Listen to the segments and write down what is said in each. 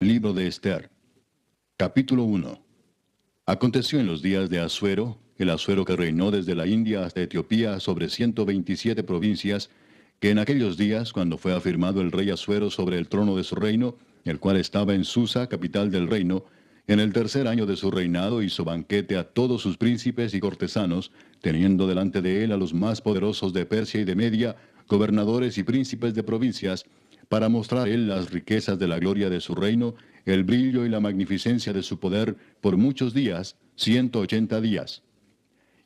Libro de Esther. Capítulo 1. Aconteció en los días de Asuero, el Asuero que reinó desde la India hasta Etiopía sobre 127 provincias, que en aquellos días, cuando fue afirmado el rey Asuero sobre el trono de su reino, el cual estaba en Susa, capital del reino, en el tercer año de su reinado hizo banquete a todos sus príncipes y cortesanos, teniendo delante de él a los más poderosos de Persia y de Media, gobernadores y príncipes de provincias, para mostrar a él las riquezas de la gloria de su reino, el brillo y la magnificencia de su poder por muchos días, 180 días.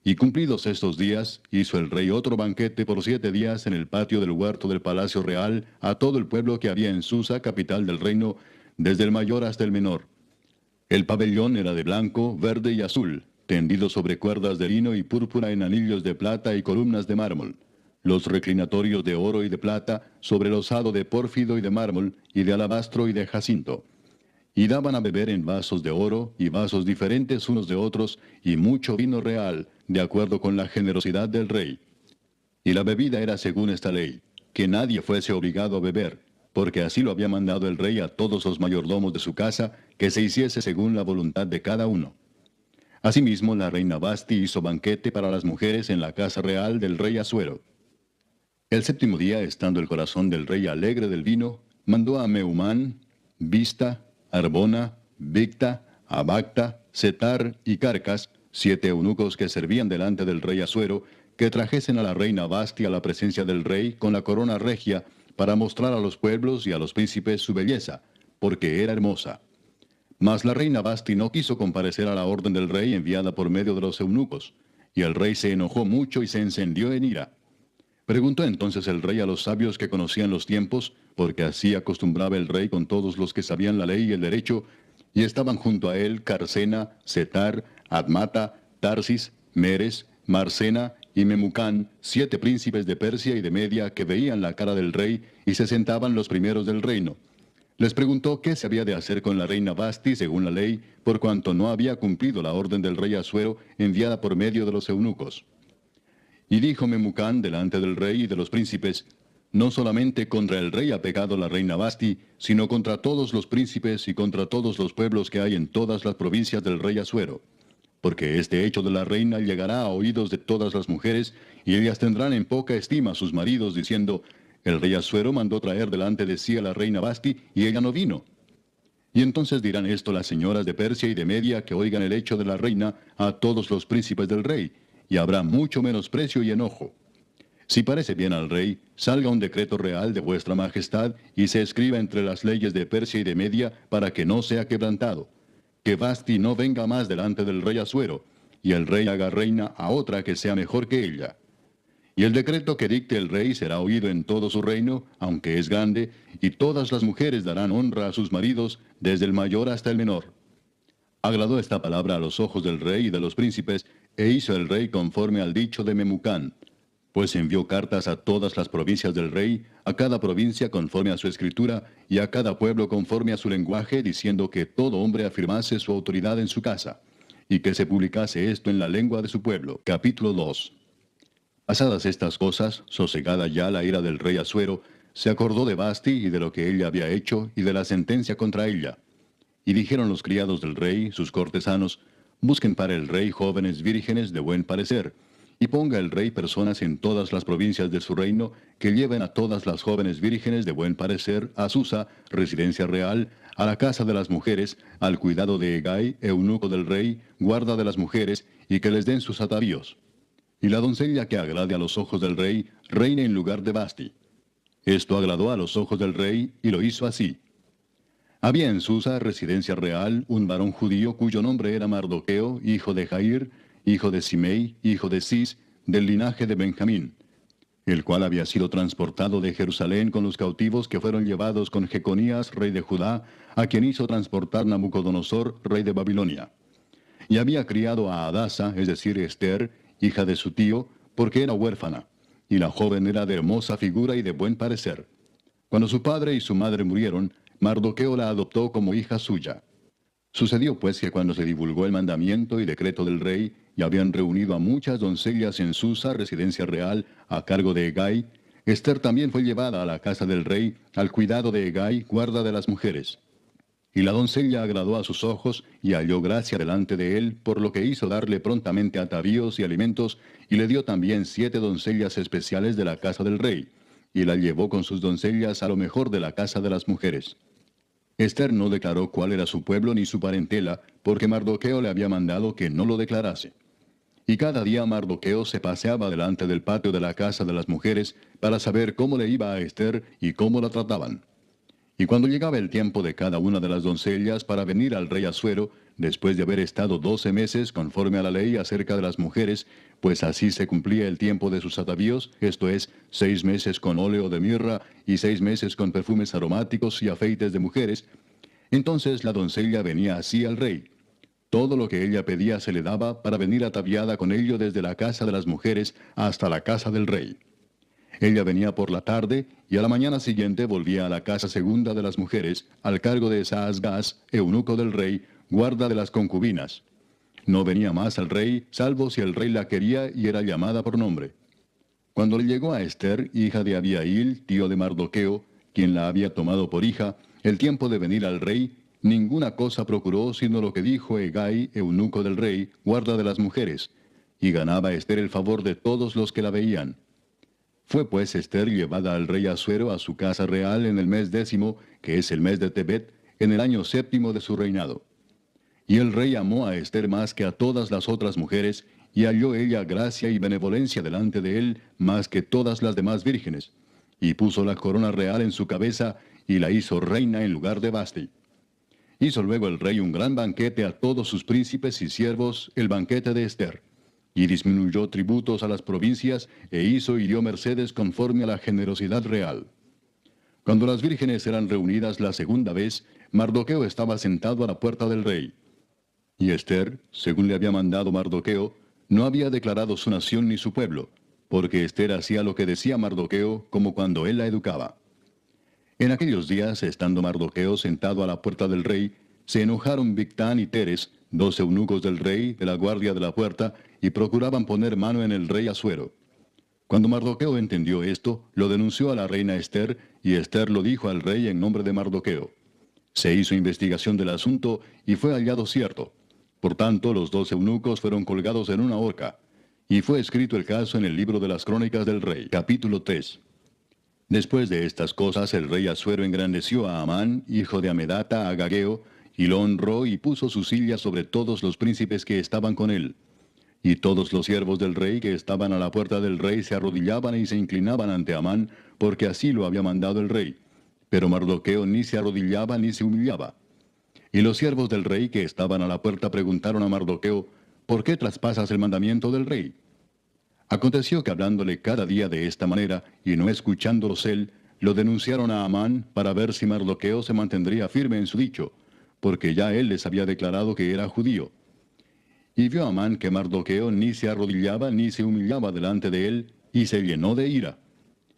Y cumplidos estos días, hizo el rey otro banquete por 7 días en el patio del huerto del palacio real a todo el pueblo que había en Susa, capital del reino, desde el mayor hasta el menor. El pabellón era de blanco, verde y azul, tendido sobre cuerdas de lino y púrpura en anillos de plata y columnas de mármol. Los reclinatorios de oro y de plata, sobre losado de pórfido y de mármol, y de alabastro y de jacinto. Y daban a beber en vasos de oro, y vasos diferentes unos de otros, y mucho vino real, de acuerdo con la generosidad del rey. Y la bebida era según esta ley, que nadie fuese obligado a beber, porque así lo había mandado el rey a todos los mayordomos de su casa, que se hiciese según la voluntad de cada uno. Asimismo, la reina Basti hizo banquete para las mujeres en la casa real del rey Asuero. El séptimo día, estando el corazón del rey alegre del vino, mandó a Meumán, Bista, Arbona, Bicta, Abacta, Setar y Carcas, 7 eunucos que servían delante del rey Asuero, que trajesen a la reina Basti a la presencia del rey con la corona regia, para mostrar a los pueblos y a los príncipes su belleza, porque era hermosa. Mas la reina Basti no quiso comparecer a la orden del rey enviada por medio de los eunucos, y el rey se enojó mucho y se encendió en ira. Preguntó entonces el rey a los sabios que conocían los tiempos, porque así acostumbraba el rey con todos los que sabían la ley y el derecho, y estaban junto a él Carcena, Setar, Admata, Tarsis, Meres, Marcena y Memucán, 7 príncipes de Persia y de Media que veían la cara del rey y se sentaban los primeros del reino. Les preguntó qué se había de hacer con la reina Basti según la ley, por cuanto no había cumplido la orden del rey Asuero enviada por medio de los eunucos. Y dijo Memucán delante del rey y de los príncipes, no solamente contra el rey ha pecado la reina Basti, sino contra todos los príncipes y contra todos los pueblos que hay en todas las provincias del rey Asuero. Porque este hecho de la reina llegará a oídos de todas las mujeres, y ellas tendrán en poca estima a sus maridos, diciendo, el rey Asuero mandó traer delante de sí a la reina Basti, y ella no vino. Y entonces dirán esto las señoras de Persia y de Media que oigan el hecho de la reina a todos los príncipes del rey, y habrá mucho menosprecio y enojo. Si parece bien al rey, salga un decreto real de vuestra majestad, y se escriba entre las leyes de Persia y de Media, para que no sea quebrantado. Que Basti no venga más delante del rey Asuero, y el rey haga reina a otra que sea mejor que ella. Y el decreto que dicte el rey será oído en todo su reino, aunque es grande, y todas las mujeres darán honra a sus maridos, desde el mayor hasta el menor. Agradó esta palabra a los ojos del rey y de los príncipes, e hizo el rey conforme al dicho de Memucán. Pues envió cartas a todas las provincias del rey, a cada provincia conforme a su escritura, y a cada pueblo conforme a su lenguaje, diciendo que todo hombre afirmase su autoridad en su casa, y que se publicase esto en la lengua de su pueblo. Capítulo 2. Pasadas estas cosas, sosegada ya la ira del rey Asuero, se acordó de Basti y de lo que ella había hecho, y de la sentencia contra ella. Y dijeron los criados del rey, sus cortesanos, busquen para el rey jóvenes vírgenes de buen parecer, y ponga el rey personas en todas las provincias de su reino, que lleven a todas las jóvenes vírgenes de buen parecer a Susa, residencia real, a la casa de las mujeres, al cuidado de Hegai, eunuco del rey, guarda de las mujeres, y que les den sus atavíos. Y la doncella que agrade a los ojos del rey, reine en lugar de Basti. Esto agradó a los ojos del rey, y lo hizo así. Había en Susa, residencia real, un varón judío cuyo nombre era Mardoqueo, hijo de Jair, hijo de Simei, hijo de Cis, del linaje de Benjamín, el cual había sido transportado de Jerusalén con los cautivos que fueron llevados con Jeconías, rey de Judá, a quien hizo transportar Nabucodonosor, rey de Babilonia. Y había criado a Adasa, es decir, Esther, hija de su tío, porque era huérfana, y la joven era de hermosa figura y de buen parecer. Cuando su padre y su madre murieron, Mardoqueo la adoptó como hija suya. Sucedió pues que cuando se divulgó el mandamiento y decreto del rey, y habían reunido a muchas doncellas en Susa, residencia real, a cargo de Hegai, Esther también fue llevada a la casa del rey, al cuidado de Hegai, guarda de las mujeres. Y la doncella agradó a sus ojos, y halló gracia delante de él, por lo que hizo darle prontamente atavíos y alimentos, y le dio también 7 doncellas especiales de la casa del rey, y la llevó con sus doncellas a lo mejor de la casa de las mujeres. Ester no declaró cuál era su pueblo ni su parentela, porque Mardoqueo le había mandado que no lo declarase. Y cada día Mardoqueo se paseaba delante del patio de la casa de las mujeres para saber cómo le iba a Ester y cómo la trataban. Y cuando llegaba el tiempo de cada una de las doncellas para venir al rey Asuero, después de haber estado 12 meses conforme a la ley acerca de las mujeres, pues así se cumplía el tiempo de sus atavíos, esto es, 6 meses con óleo de mirra y 6 meses con perfumes aromáticos y afeites de mujeres, entonces la doncella venía así al rey. Todo lo que ella pedía se le daba para venir ataviada con ello desde la casa de las mujeres hasta la casa del rey. Ella venía por la tarde, y a la mañana siguiente volvía a la casa segunda de las mujeres, al cargo de Saasgaz, eunuco del rey, guarda de las concubinas. No venía más al rey, salvo si el rey la quería y era llamada por nombre. Cuando le llegó a Ester, hija de Abiail, tío de Mardoqueo, quien la había tomado por hija, el tiempo de venir al rey, ninguna cosa procuró sino lo que dijo Hegai, eunuco del rey, guarda de las mujeres, y ganaba Ester el favor de todos los que la veían. Fue pues Ester llevada al rey Asuero a su casa real en el mes 10, que es el mes de Tebet, en el año 7 de su reinado. Y el rey amó a Ester más que a todas las otras mujeres, y halló ella gracia y benevolencia delante de él más que todas las demás vírgenes. Y puso la corona real en su cabeza, y la hizo reina en lugar de Vasti. Hizo luego el rey un gran banquete a todos sus príncipes y siervos, el banquete de Ester. Y disminuyó tributos a las provincias, e hizo y dio mercedes conforme a la generosidad real. Cuando las vírgenes eran reunidas la segunda vez, Mardoqueo estaba sentado a la puerta del rey. Y Ester, según le había mandado Mardoqueo, no había declarado su nación ni su pueblo, porque Ester hacía lo que decía Mardoqueo, como cuando él la educaba. En aquellos días, estando Mardoqueo sentado a la puerta del rey, se enojaron Bigtán y Teres, 2 eunucos del rey, de la guardia de la puerta, y procuraban poner mano en el rey Asuero. Cuando Mardoqueo entendió esto, lo denunció a la reina Ester, y Ester lo dijo al rey en nombre de Mardoqueo. Se hizo investigación del asunto, y fue hallado cierto. Por tanto, los 2 eunucos fueron colgados en una horca. Y fue escrito el caso en el libro de las crónicas del rey. Capítulo 3. Después de estas cosas, el rey Asuero engrandeció a Amán, hijo de Amedata, agageo, y lo honró y puso su silla sobre todos los príncipes que estaban con él. Y todos los siervos del rey que estaban a la puerta del rey se arrodillaban y se inclinaban ante Amán, porque así lo había mandado el rey. Pero Mardoqueo ni se arrodillaba ni se humillaba. Y los siervos del rey que estaban a la puerta preguntaron a Mardoqueo, ¿por qué traspasas el mandamiento del rey? Aconteció que hablándole cada día de esta manera, y no escuchándolos él, lo denunciaron a Amán para ver si Mardoqueo se mantendría firme en su dicho, porque ya él les había declarado que era judío. Y vio Amán que Mardoqueo ni se arrodillaba ni se humillaba delante de él, y se llenó de ira.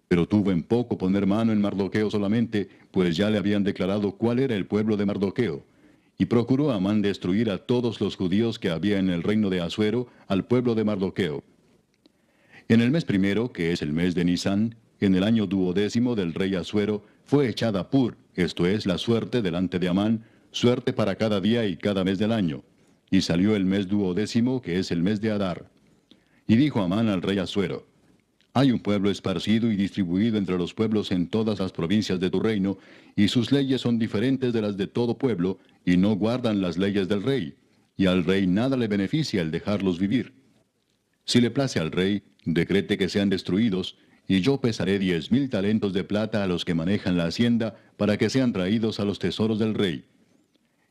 Pero tuvo en poco poner mano en Mardoqueo solamente, pues ya le habían declarado cuál era el pueblo de Mardoqueo. Y procuró Amán destruir a todos los judíos que había en el reino de Asuero, al pueblo de Mardoqueo. En el mes primero, que es el mes de Nisán, en el año 12 del rey Asuero, fue echada Pur, esto es, la suerte delante de Amán, suerte para cada día y cada mes del año. Y salió el mes 12, que es el mes de Adar. Y dijo Amán al rey Asuero, hay un pueblo esparcido y distribuido entre los pueblos en todas las provincias de tu reino, y sus leyes son diferentes de las de todo pueblo, y no guardan las leyes del rey, y al rey nada le beneficia el dejarlos vivir. Si le place al rey, decrete que sean destruidos, y yo pesaré 10,000 talentos de plata a los que manejan la hacienda, para que sean traídos a los tesoros del rey.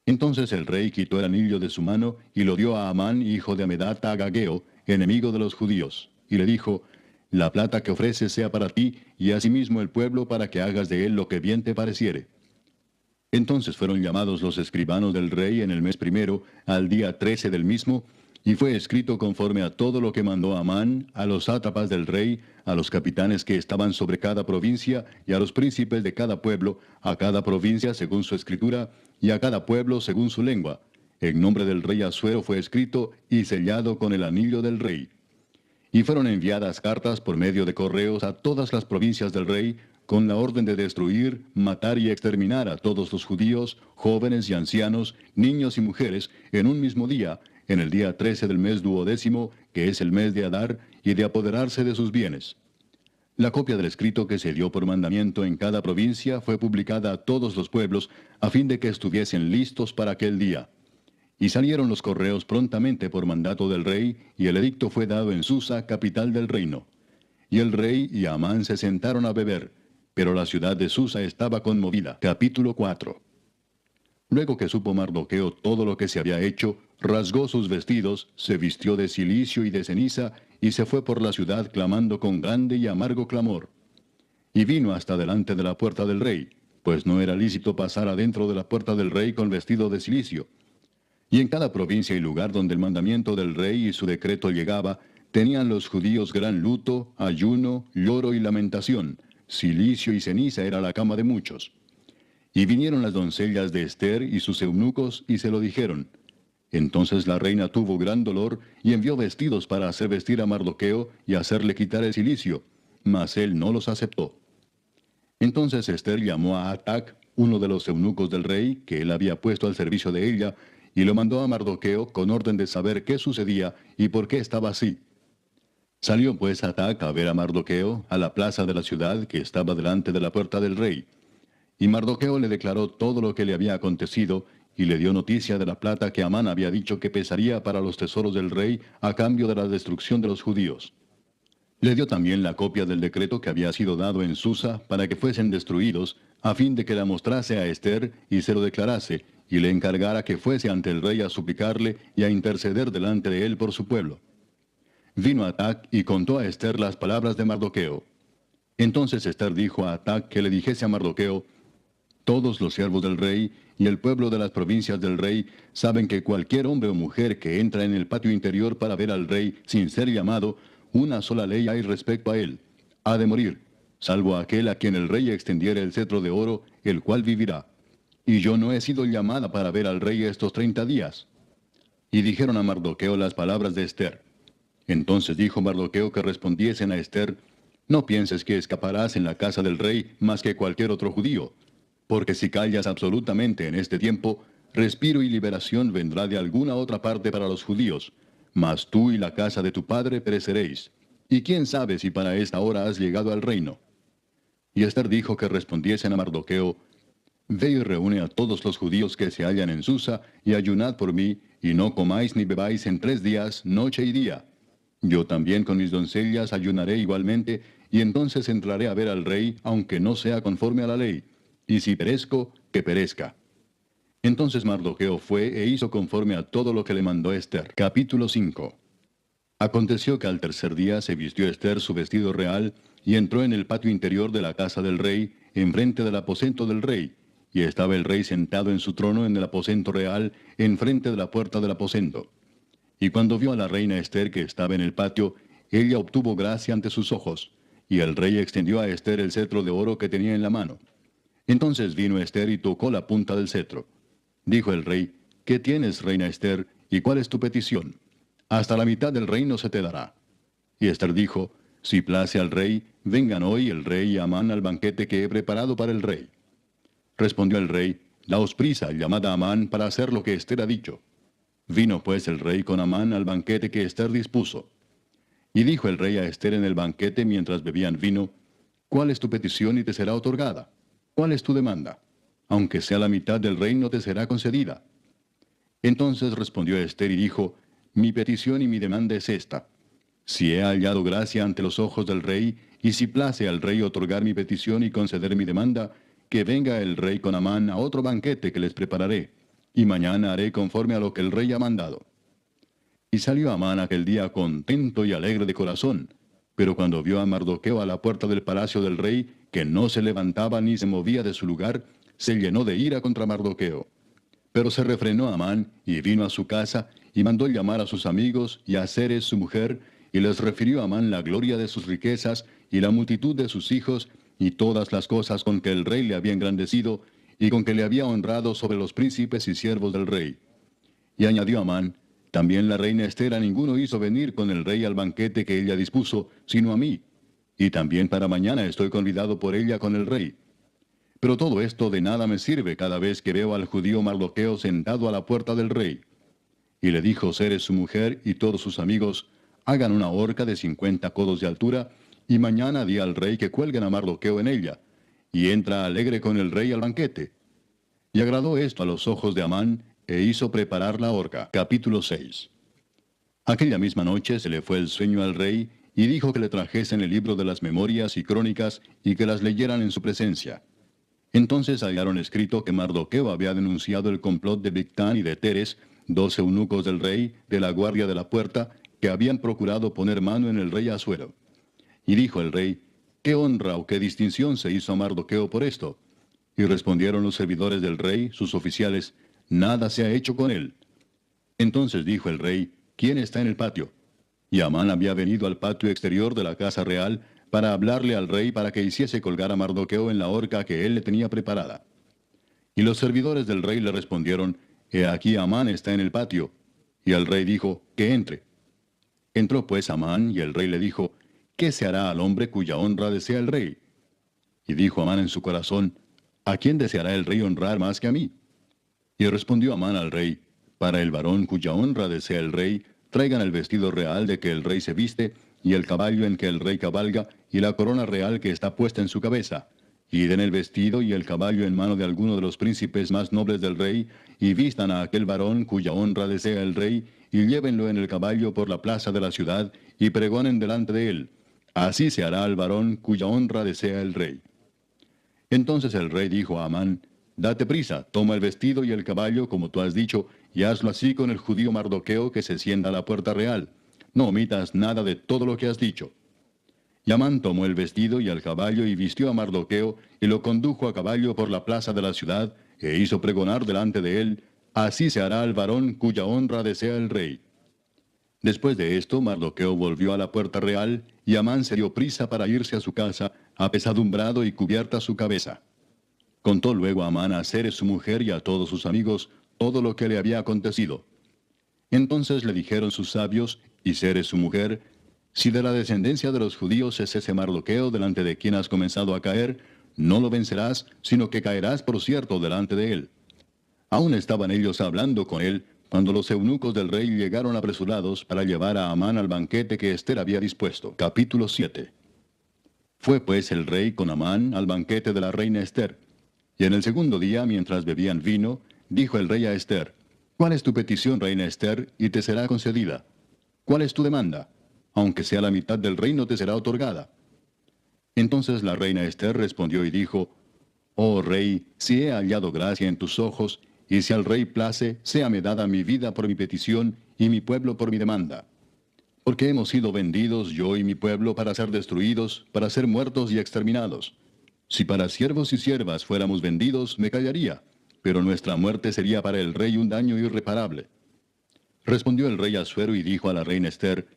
Entonces el rey quitó el anillo de su mano, y lo dio a Amán, hijo de Amedata, agageo, enemigo de los judíos, y le dijo, la plata que ofreces sea para ti, y asimismo el pueblo, para que hagas de él lo que bien te pareciere. Entonces fueron llamados los escribanos del rey en el mes primero, al día 13 del mismo, y fue escrito conforme a todo lo que mandó Amán, a los sátrapas del rey, a los capitanes que estaban sobre cada provincia, y a los príncipes de cada pueblo, a cada provincia según su escritura, y a cada pueblo según su lengua. En nombre del rey Asuero fue escrito y sellado con el anillo del rey. Y fueron enviadas cartas por medio de correos a todas las provincias del rey, con la orden de destruir, matar y exterminar a todos los judíos, jóvenes y ancianos, niños y mujeres, en un mismo día, en el día 13 del mes duodécimo, que es el mes de Adar, y de apoderarse de sus bienes. La copia del escrito que se dio por mandamiento en cada provincia fue publicada a todos los pueblos, a fin de que estuviesen listos para aquel día. Y salieron los correos prontamente por mandato del rey, y el edicto fue dado en Susa, capital del reino. Y el rey y Amán se sentaron a beber, pero la ciudad de Susa estaba conmovida. Capítulo 4. Luego que supo Mardoqueo todo lo que se había hecho, rasgó sus vestidos, se vistió de cilicio y de ceniza, y se fue por la ciudad clamando con grande y amargo clamor. Y vino hasta delante de la puerta del rey, pues no era lícito pasar adentro de la puerta del rey con vestido de cilicio. Y en cada provincia y lugar donde el mandamiento del rey y su decreto llegaba, tenían los judíos gran luto, ayuno, lloro y lamentación. Cilicio y ceniza era la cama de muchos. Y vinieron las doncellas de Ester y sus eunucos y se lo dijeron. Entonces la reina tuvo gran dolor y envió vestidos para hacer vestir a Mardoqueo y hacerle quitar el cilicio, mas él no los aceptó. Entonces Ester llamó a Atac, uno de los eunucos del rey, que él había puesto al servicio de ella, y lo mandó a Mardoqueo con orden de saber qué sucedía y por qué estaba así. Salió pues Atac a ver a Mardoqueo a la plaza de la ciudad que estaba delante de la puerta del rey. Y Mardoqueo le declaró todo lo que le había acontecido, y le dio noticia de la plata que Amán había dicho que pesaría para los tesoros del rey a cambio de la destrucción de los judíos. Le dio también la copia del decreto que había sido dado en Susa para que fuesen destruidos, a fin de que la mostrase a Ester y se lo declarase, y le encargara que fuese ante el rey a suplicarle y a interceder delante de él por su pueblo. Vino Atac y contó a Ester las palabras de Mardoqueo. Entonces Ester dijo a Atac que le dijese a Mardoqueo: todos los siervos del rey y el pueblo de las provincias del rey saben que cualquier hombre o mujer que entra en el patio interior para ver al rey sin ser llamado, una sola ley hay respecto a él: ha de morir, salvo aquel a quien el rey extendiere el cetro de oro, el cual vivirá. Y yo no he sido llamada para ver al rey estos 30 días. Y dijeron a Mardoqueo las palabras de Ester. Entonces dijo Mardoqueo que respondiesen a Ester: no pienses que escaparás en la casa del rey más que cualquier otro judío, porque si callas absolutamente en este tiempo, respiro y liberación vendrá de alguna otra parte para los judíos, mas tú y la casa de tu padre pereceréis. Y quién sabe si para esta hora has llegado al reino. Y Ester dijo que respondiesen a Mardoqueo: ve y reúne a todos los judíos que se hallan en Susa, y ayunad por mí, y no comáis ni bebáis en 3 días, noche y día. Yo también con mis doncellas ayunaré igualmente, y entonces entraré a ver al rey, aunque no sea conforme a la ley. Y si perezco, que perezca. Entonces Mardoqueo fue e hizo conforme a todo lo que le mandó Ester. Capítulo 5. Aconteció que al tercer día se vistió Ester su vestido real, y entró en el patio interior de la casa del rey, enfrente del aposento del rey, y estaba el rey sentado en su trono en el aposento real, enfrente de la puerta del aposento. Y cuando vio a la reina Ester que estaba en el patio, ella obtuvo gracia ante sus ojos, y el rey extendió a Ester el cetro de oro que tenía en la mano. Entonces vino Ester y tocó la punta del cetro. Dijo el rey: ¿qué tienes, reina Ester, y cuál es tu petición? Hasta la mitad del reino se te dará. Y Ester dijo: si place al rey, vengan hoy el rey y Amán al banquete que he preparado para el rey. Respondió el rey: daos prisa, llamad a Amán para hacer lo que Ester ha dicho. Vino pues el rey con Amán al banquete que Ester dispuso. Y dijo el rey a Ester en el banquete mientras bebían vino: ¿cuál es tu petición y te será otorgada? ¿Cuál es tu demanda? Aunque sea la mitad del reino te será concedida. Entonces respondió Ester y dijo: mi petición y mi demanda es esta: si he hallado gracia ante los ojos del rey, y si place al rey otorgar mi petición y conceder mi demanda, que venga el rey con Amán a otro banquete que les prepararé, y mañana haré conforme a lo que el rey ha mandado. Y salió Amán aquel día contento y alegre de corazón, pero cuando vio a Mardoqueo a la puerta del palacio del rey, que no se levantaba ni se movía de su lugar, se llenó de ira contra Mardoqueo. Pero se refrenó Amán, y vino a su casa, y mandó llamar a sus amigos y a Zeres su mujer, y les refirió a Amán la gloria de sus riquezas, y la multitud de sus hijos, y todas las cosas con que el rey le había engrandecido, y con que le había honrado sobre los príncipes y siervos del rey. Y añadió Amán: también la reina Ester a ninguno hizo venir con el rey al banquete que ella dispuso, sino a mí. y también para mañana estoy convidado por ella con el rey. Pero todo esto de nada me sirve cada vez que veo al judío Mardoqueo sentado a la puerta del rey. Y le dijo Zeres su mujer y todos sus amigos, hagan una horca de 50 codos de altura, y mañana di al rey que cuelguen a Mardoqueo en ella, y entra alegre con el rey al banquete. Y agradó esto a los ojos de Amán, e hizo preparar la horca. Capítulo 6. Aquella misma noche se le fue el sueño al rey, y dijo que le trajesen el libro de las memorias y crónicas, y que las leyeran en su presencia. Entonces hallaron escrito que Mardoqueo había denunciado el complot de Bigtán y de Teres, 2 eunucos del rey, de la guardia de la puerta, que habían procurado poner mano en el rey Asuero. Y dijo el rey, ¿qué honra o qué distinción se hizo a Mardoqueo por esto? Y respondieron los servidores del rey, sus oficiales, nada se ha hecho con él. Entonces dijo el rey, ¿quién está en el patio? Y Amán había venido al patio exterior de la casa real para hablarle al rey para que hiciese colgar a Mardoqueo en la horca que él le tenía preparada. Y los servidores del rey le respondieron, He aquí Amán está en el patio. Y el rey dijo, que entre. Entró pues Amán, y el rey le dijo, ¿qué se hará al hombre cuya honra desea el rey? Y dijo Amán en su corazón, ¿a quién deseará el rey honrar más que a mí? Y respondió Amán al rey, para el varón cuya honra desea el rey, traigan el vestido real de que el rey se viste, y el caballo en que el rey cabalga, y la corona real que está puesta en su cabeza. Y den el vestido y el caballo en mano de alguno de los príncipes más nobles del rey, y vistan a aquel varón cuya honra desea el rey, y llévenlo en el caballo por la plaza de la ciudad, y pregonen delante de él. Así se hará al varón cuya honra desea el rey. Entonces el rey dijo a Amán, date prisa, toma el vestido y el caballo, como tú has dicho, y hazlo así con el judío Mardoqueo que se sienta a la puerta real. No omitas nada de todo lo que has dicho. Y Amán tomó el vestido y el caballo y vistió a Mardoqueo, y lo condujo a caballo por la plaza de la ciudad, e hizo pregonar delante de él, así se hará al varón cuya honra desea el rey. Después de esto, Mardoqueo volvió a la puerta real, y Amán se dio prisa para irse a su casa, apesadumbrado y cubierta su cabeza. Contó luego Amán a Zeres su mujer y a todos sus amigos todo lo que le había acontecido. Entonces le dijeron sus sabios, y Zeres su mujer, si de la descendencia de los judíos es ese Mardoqueo delante de quien has comenzado a caer, no lo vencerás, sino que caerás por cierto delante de él. Aún estaban ellos hablando con él, cuando los eunucos del rey llegaron apresurados para llevar a Amán al banquete que Ester había dispuesto. Capítulo 7. Fue pues el rey con Amán al banquete de la reina Ester. Y en el segundo día, mientras bebían vino, dijo el rey a Ester, ¿cuál es tu petición, reina Ester, y te será concedida? ¿Cuál es tu demanda? Aunque sea la mitad del reino te será otorgada. Entonces la reina Ester respondió y dijo, Oh rey, si he hallado gracia en tus ojos, y si al rey place, séame dada mi vida por mi petición, y mi pueblo por mi demanda. Porque hemos sido vendidos, yo y mi pueblo, para ser destruidos, para ser muertos y exterminados. Si para siervos y siervas fuéramos vendidos, me callaría, pero nuestra muerte sería para el rey un daño irreparable. Respondió el rey Asuero y dijo a la reina Ester,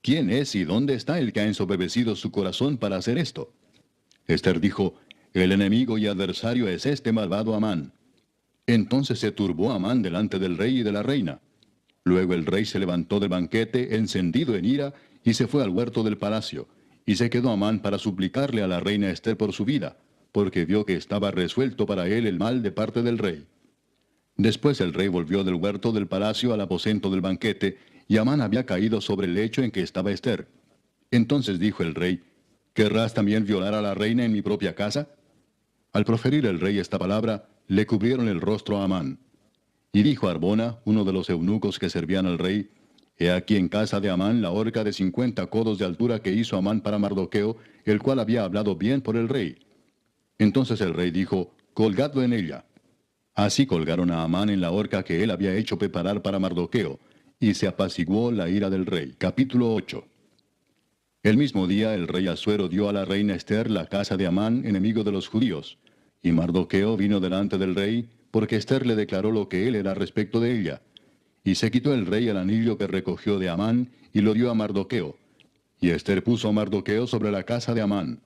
¿quién es y dónde está el que ha ensoberbecido su corazón para hacer esto? Ester dijo, el enemigo y adversario es este malvado Amán. Entonces se turbó Amán delante del rey y de la reina. Luego el rey se levantó del banquete, encendido en ira, y se fue al huerto del palacio. Y se quedó Amán para suplicarle a la reina Ester por su vida, porque vio que estaba resuelto para él el mal de parte del rey. Después el rey volvió del huerto del palacio al aposento del banquete, y Amán había caído sobre el lecho en que estaba Ester. Entonces dijo el rey, ¿querrás también violar a la reina en mi propia casa? Al proferir el rey esta palabra, le cubrieron el rostro a Amán. Y dijo Arbona, uno de los eunucos que servían al rey, He aquí en casa de Amán la horca de 50 codos de altura que hizo Amán para Mardoqueo, el cual había hablado bien por el rey. Entonces el rey dijo, colgadlo en ella. Así colgaron a Amán en la horca que él había hecho preparar para Mardoqueo, y se apaciguó la ira del rey. Capítulo 8. El mismo día el rey Asuero dio a la reina Ester la casa de Amán, enemigo de los judíos. Y Mardoqueo vino delante del rey, porque Ester le declaró lo que él era respecto de ella. Y se quitó el rey el anillo que recogió de Amán, y lo dio a Mardoqueo. Y Ester puso a Mardoqueo sobre la casa de Amán.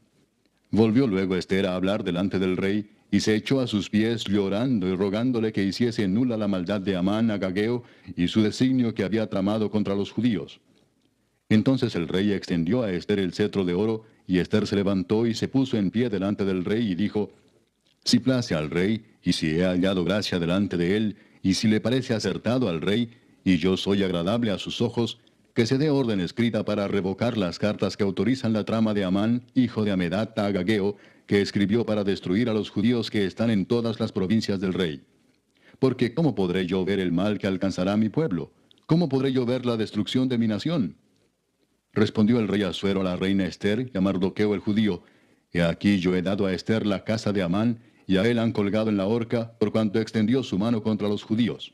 Volvió luego Ester a hablar delante del rey, y se echó a sus pies llorando y rogándole que hiciese nula la maldad de Amán Agageo y su designio que había tramado contra los judíos. Entonces el rey extendió a Ester el cetro de oro, y Ester se levantó y se puso en pie delante del rey y dijo, si place al rey, y si he hallado gracia delante de él, y si le parece acertado al rey, y yo soy agradable a sus ojos, que se dé orden escrita para revocar las cartas que autorizan la trama de Amán, hijo de Amedata Agageo, que escribió para destruir a los judíos que están en todas las provincias del rey. Porque ¿cómo podré yo ver el mal que alcanzará a mi pueblo? ¿Cómo podré yo ver la destrucción de mi nación? Respondió el rey Asuero a la reina Ester y a Mardoqueo el judío, he aquí yo he dado a Ester la casa de Amán, y a él han colgado en la horca, por cuanto extendió su mano contra los judíos.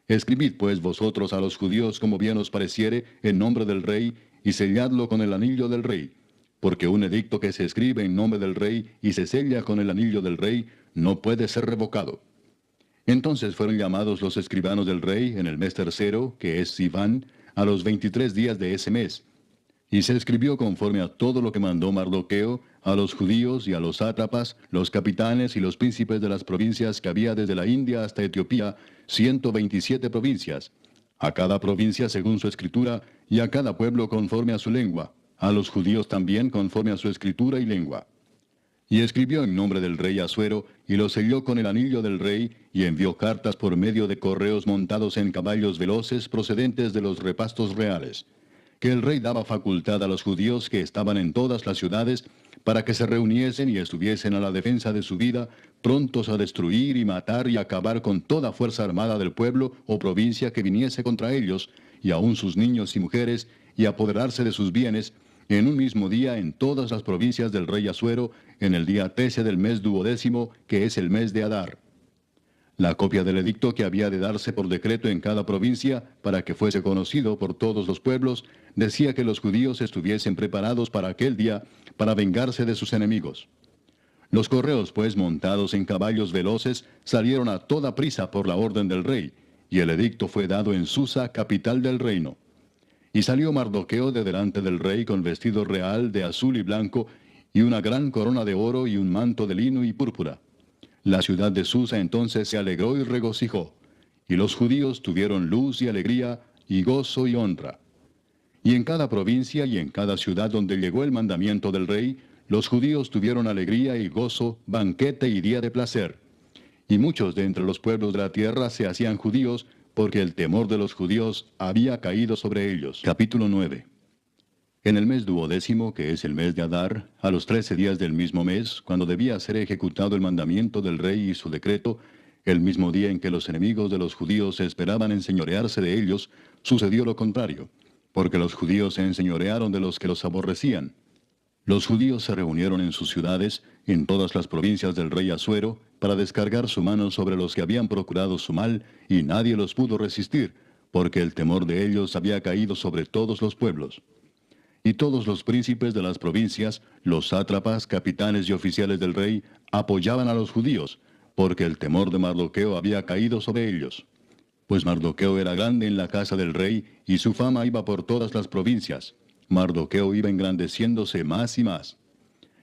Escribid pues vosotros a los judíos como bien os pareciere, en nombre del rey, y selladlo con el anillo del rey. Porque un edicto que se escribe en nombre del rey y se sella con el anillo del rey, no puede ser revocado. Entonces fueron llamados los escribanos del rey en el mes tercero, que es Sivan, a los 23 días de ese mes. Y se escribió conforme a todo lo que mandó Mardoqueo, a los judíos y a los sátrapas, los capitanes y los príncipes de las provincias que había desde la India hasta Etiopía, 127 provincias, a cada provincia según su escritura, y a cada pueblo conforme a su lengua, a los judíos también conforme a su escritura y lengua. Y escribió en nombre del rey Asuero, y lo selló con el anillo del rey, y envió cartas por medio de correos montados en caballos veloces procedentes de los repastos reales, que el rey daba facultad a los judíos que estaban en todas las ciudades, para que se reuniesen y estuviesen a la defensa de su vida, prontos a destruir y matar y acabar con toda fuerza armada del pueblo o provincia que viniese contra ellos, y aun sus niños y mujeres, y apoderarse de sus bienes, en un mismo día en todas las provincias del rey Asuero, en el día 13 del mes 12º, que es el mes de Adar. La copia del edicto que había de darse por decreto en cada provincia, para que fuese conocido por todos los pueblos, decía que los judíos estuviesen preparados para aquel día, para vengarse de sus enemigos. Los correos, pues, montados en caballos veloces, salieron a toda prisa por la orden del rey, y el edicto fue dado en Susa, capital del reino. Y salió Mardoqueo de delante del rey con vestido real de azul y blanco, y una gran corona de oro y un manto de lino y púrpura. La ciudad de Susa entonces se alegró y regocijó, y los judíos tuvieron luz y alegría, y gozo y honra. Y en cada provincia y en cada ciudad donde llegó el mandamiento del rey, los judíos tuvieron alegría y gozo, banquete y día de placer. Y muchos de entre los pueblos de la tierra se hacían judíos, porque el temor de los judíos había caído sobre ellos. Capítulo 9. En el mes 12º, que es el mes de Adar, a los 13 días del mismo mes, cuando debía ser ejecutado el mandamiento del rey y su decreto, el mismo día en que los enemigos de los judíos esperaban enseñorearse de ellos, sucedió lo contrario, porque los judíos se enseñorearon de los que los aborrecían. Los judíos se reunieron en sus ciudades, en todas las provincias del rey Asuero, para descargar su mano sobre los que habían procurado su mal, y nadie los pudo resistir, porque el temor de ellos había caído sobre todos los pueblos. Y todos los príncipes de las provincias, los sátrapas, capitanes y oficiales del rey, apoyaban a los judíos, porque el temor de Mardoqueo había caído sobre ellos. Pues Mardoqueo era grande en la casa del rey, y su fama iba por todas las provincias. Mardoqueo iba engrandeciéndose más y más.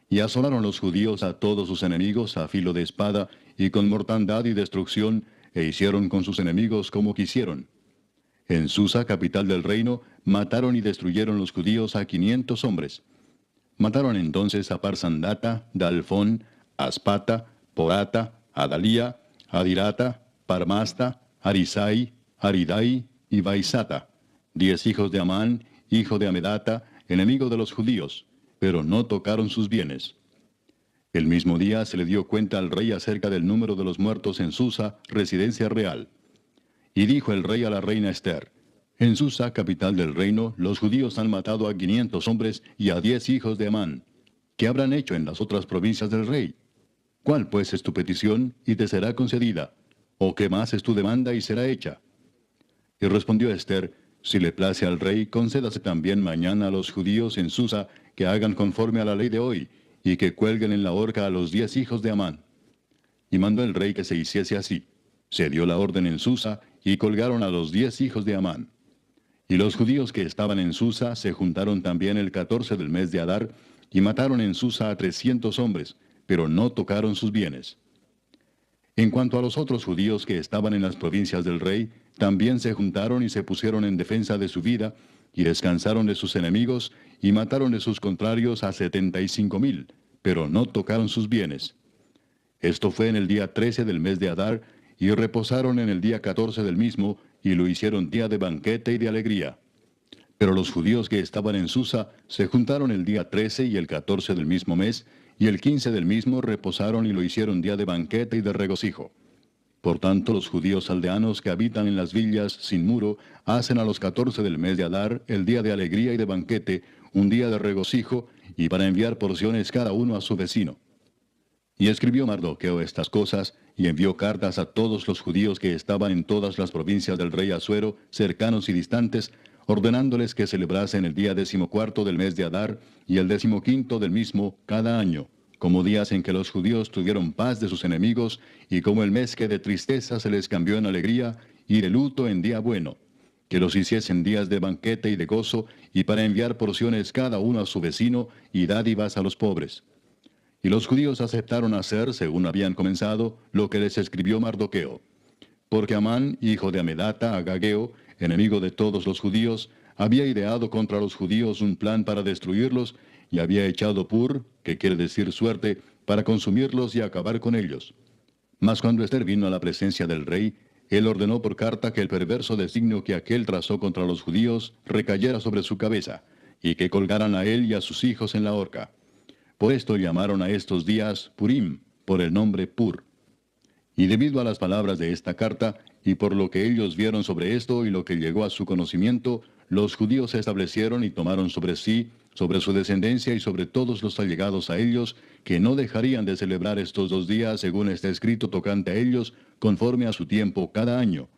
Y asolaron los judíos a todos sus enemigos a filo de espada, y con mortandad y destrucción, e hicieron con sus enemigos como quisieron. En Susa, capital del reino, mataron y destruyeron los judíos a 500 hombres. Mataron entonces a Parsandata, Dalfón, Aspata, Porata, Adalía, Adirata, Parmasta, Arisai, Aridai y Baisata, 10 hijos de Amán, hijo de Amedata, enemigo de los judíos, pero no tocaron sus bienes. El mismo día se le dio cuenta al rey acerca del número de los muertos en Susa, residencia real. Y dijo el rey a la reina Ester, en Susa, capital del reino, los judíos han matado a 500 hombres y a 10 hijos de Amán. ¿Qué habrán hecho en las otras provincias del rey? ¿Cuál pues es tu petición y te será concedida? ¿O qué más es tu demanda y será hecha? Y respondió Ester, si le place al rey, concédase también mañana a los judíos en Susa que hagan conforme a la ley de hoy, y que cuelguen en la horca a los 10 hijos de Amán. Y mandó el rey que se hiciese así. Se dio la orden en Susa, y colgaron a los 10 hijos de Amán. Y los judíos que estaban en Susa se juntaron también el 14 del mes de Adar, y mataron en Susa a 300 hombres, pero no tocaron sus bienes. En cuanto a los otros judíos que estaban en las provincias del rey, también se juntaron y se pusieron en defensa de su vida, y descansaron de sus enemigos, y mataron de sus contrarios a 75,000, pero no tocaron sus bienes. Esto fue en el día 13 del mes de Adar, y reposaron en el día 14 del mismo, y lo hicieron día de banquete y de alegría. Pero los judíos que estaban en Susa se juntaron el día 13 y el 14 del mismo mes, y el 15 del mismo reposaron y lo hicieron día de banquete y de regocijo. Por tanto, los judíos aldeanos que habitan en las villas sin muro hacen a los 14 del mes de Adar el día de alegría y de banquete, un día de regocijo, y para enviar porciones cada uno a su vecino. Y escribió Mardoqueo estas cosas, y envió cartas a todos los judíos que estaban en todas las provincias del rey Asuero, cercanos y distantes, ordenándoles que celebrasen el día 14 del mes de Adar, y el 15 del mismo cada año, como días en que los judíos tuvieron paz de sus enemigos, y como el mes que de tristeza se les cambió en alegría, y de luto en día bueno, que los hiciesen días de banquete y de gozo, y para enviar porciones cada uno a su vecino, y dádivas a los pobres. Y los judíos aceptaron hacer, según habían comenzado, lo que les escribió Mardoqueo. Porque Amán, hijo de Amedata, agageo, enemigo de todos los judíos, había ideado contra los judíos un plan para destruirlos, y había echado pur, que quiere decir suerte, para consumirlos y acabar con ellos. Mas cuando Ester vino a la presencia del rey, él ordenó por carta que el perverso designio que aquél trazó contra los judíos recayera sobre su cabeza, y que colgaran a él y a sus hijos en la horca. Por esto llamaron a estos días Purim, por el nombre Pur. Y debido a las palabras de esta carta, y por lo que ellos vieron sobre esto y lo que llegó a su conocimiento, los judíos se establecieron y tomaron sobre sí, sobre su descendencia y sobre todos los allegados a ellos, que no dejarían de celebrar estos 2 días según está escrito tocante a ellos, conforme a su tiempo cada año,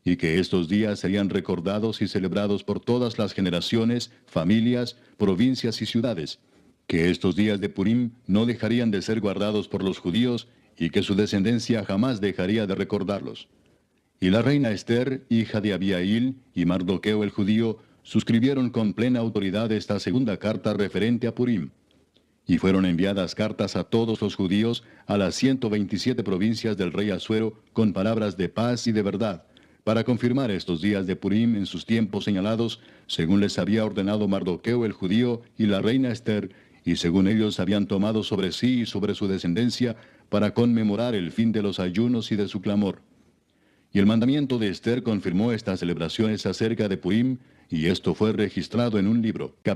y que estos días serían recordados y celebrados por todas las generaciones, familias, provincias y ciudades, que estos días de Purim no dejarían de ser guardados por los judíos, y que su descendencia jamás dejaría de recordarlos. Y la reina Ester, hija de Abihail, y Mardoqueo el judío, suscribieron con plena autoridad esta segunda carta referente a Purim. Y fueron enviadas cartas a todos los judíos, a las 127 provincias del rey Asuero, con palabras de paz y de verdad, para confirmar estos días de Purim en sus tiempos señalados, según les había ordenado Mardoqueo el judío y la reina Ester, y según ellos habían tomado sobre sí y sobre su descendencia, para conmemorar el fin de los ayunos y de su clamor. Y el mandamiento de Ester confirmó estas celebraciones acerca de Purim, y esto fue registrado en un libro. Capítulo